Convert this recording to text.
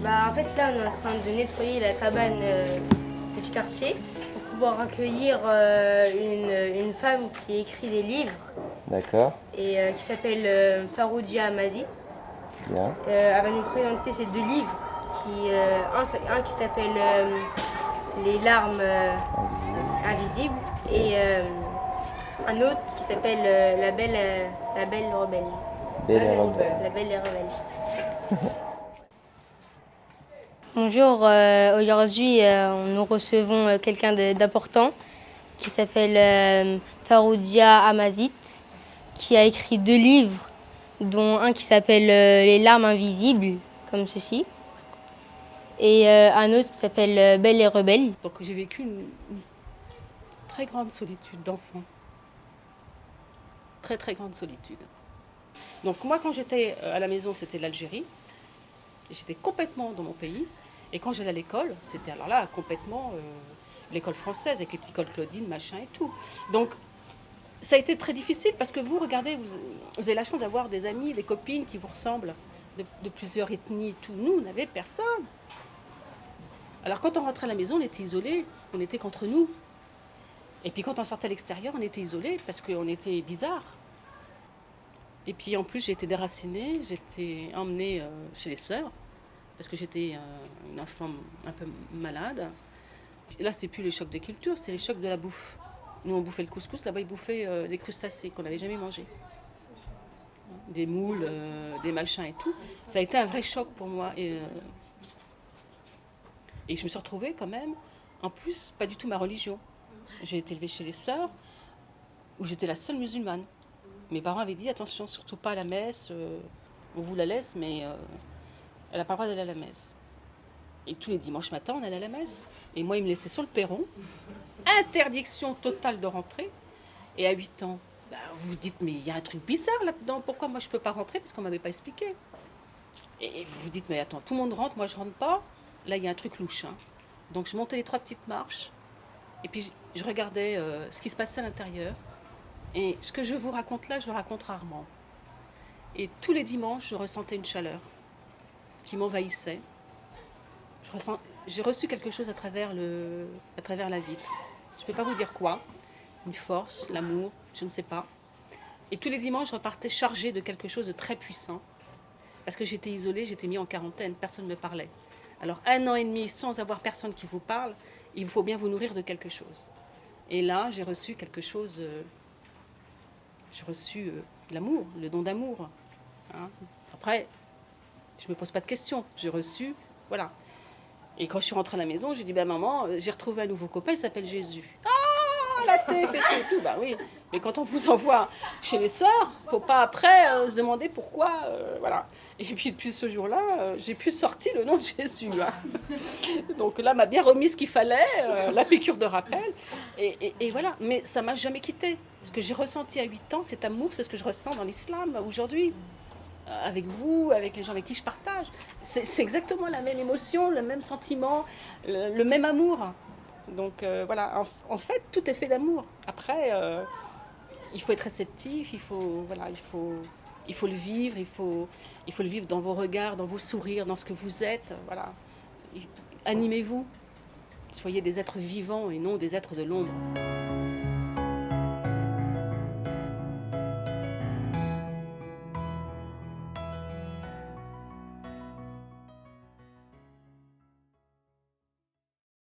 En fait, là, on est en train de nettoyer la cabane du quartier pour pouvoir accueillir une femme qui écrit des livres D'accord, et qui s'appelle Faroudia Amazit. bien. Elle va nous présenter ces deux livres, un qui s'appelle Les larmes invisibles et un autre qui s'appelle la Belle Rebelle. Belle et rebelle. La Belle et Rebelle. Bonjour, aujourd'hui nous recevons quelqu'un d'important qui s'appelle Faroudia Amazit, qui a écrit deux livres, dont un qui s'appelle Les larmes invisibles, comme ceci, et un autre qui s'appelle Belle et Rebelle. Donc j'ai vécu une très grande solitude d'enfant. Très très grande solitude. Donc moi quand j'étais à la maison c'était l'Algérie. J'étais complètement dans mon pays. Et quand j'allais à l'école, c'était alors là complètement l'école française avec les petits cols Claudine, machin et tout. Donc ça a été très difficile parce que vous, regardez, vous avez la chance d'avoir des amis, des copines qui vous ressemblent de plusieurs ethnies et tout. Nous, on n'avait personne. Alors quand on rentrait à la maison, on était isolés, on était qu'entre nous. Et puis quand on sortait à l'extérieur, on était isolés parce qu'on était bizarres. Et puis en plus, j'ai été déracinée, j'étais emmenée chez les sœurs parce que j'étais une enfant un peu malade. Et là, c'est plus les chocs de culture, c'est les chocs de la bouffe. Nous, on bouffait le couscous, là-bas, ils bouffaient des crustacés qu'on n'avait jamais mangés. Des moules, des machins et tout. Ça a été un vrai choc pour moi. Et je me suis retrouvée quand même, en plus, pas du tout ma religion. J'ai été élevée chez les sœurs, où j'étais la seule musulmane. Mes parents avaient dit, attention, surtout pas à la messe, on vous la laisse, mais elle n'a pas le droit d'aller à la messe. Et tous les dimanches matins, on allait à la messe. Et moi, ils me laissaient sur le perron. Interdiction totale de rentrer. Et à 8 ans, vous vous dites, mais il y a un truc bizarre là-dedans. Pourquoi moi, je ne peux pas rentrer? Parce qu'on ne m'avait pas expliqué. Et vous vous dites, mais attends, tout le monde rentre, moi, je ne rentre pas. Là, il y a un truc louche. Hein. Donc, je montais les 3 petites marches. Et puis, je regardais ce qui se passait à l'intérieur. Et ce que je vous raconte là, je le raconte rarement. Et tous les dimanches, je ressentais une chaleur qui m'envahissait. J'ai reçu quelque chose à travers la vitre. Je ne peux pas vous dire quoi. Une force, l'amour, je ne sais pas. Et tous les dimanches, je repartais chargée de quelque chose de très puissant. Parce que j'étais isolée, j'étais mise en quarantaine, personne ne me parlait. Alors 1 an et demi sans avoir personne qui vous parle, il faut bien vous nourrir de quelque chose. Et là, j'ai reçu quelque chose... j'ai reçu l'amour, le don d'amour. Hein. Après, je ne me pose pas de questions. J'ai reçu, voilà. Et quand je suis rentrée à la maison, j'ai dit, maman, j'ai retrouvé un nouveau copain, il s'appelle Jésus. Ah, la tête et tout. Oui. Mais quand on vous envoie chez les sœurs, il ne faut pas après se demander pourquoi, voilà. Et puis depuis ce jour-là, j'ai pu sortir le nom de Jésus. Hein. Donc là, m'a bien remis ce qu'il fallait, la piqûre de rappel. Et voilà, mais ça ne m'a jamais quitté. Ce que j'ai ressenti à 8 ans, cet amour, c'est ce que je ressens dans l'islam aujourd'hui. Avec vous, avec les gens avec qui je partage. C'est exactement la même émotion, le même sentiment, le même amour. Donc voilà, en fait, tout est fait d'amour. Après, il faut être réceptif, il faut le vivre, il faut le vivre dans vos regards, dans vos sourires, dans ce que vous êtes. Voilà. Animez-vous. Soyez des êtres vivants et non des êtres de l'ombre.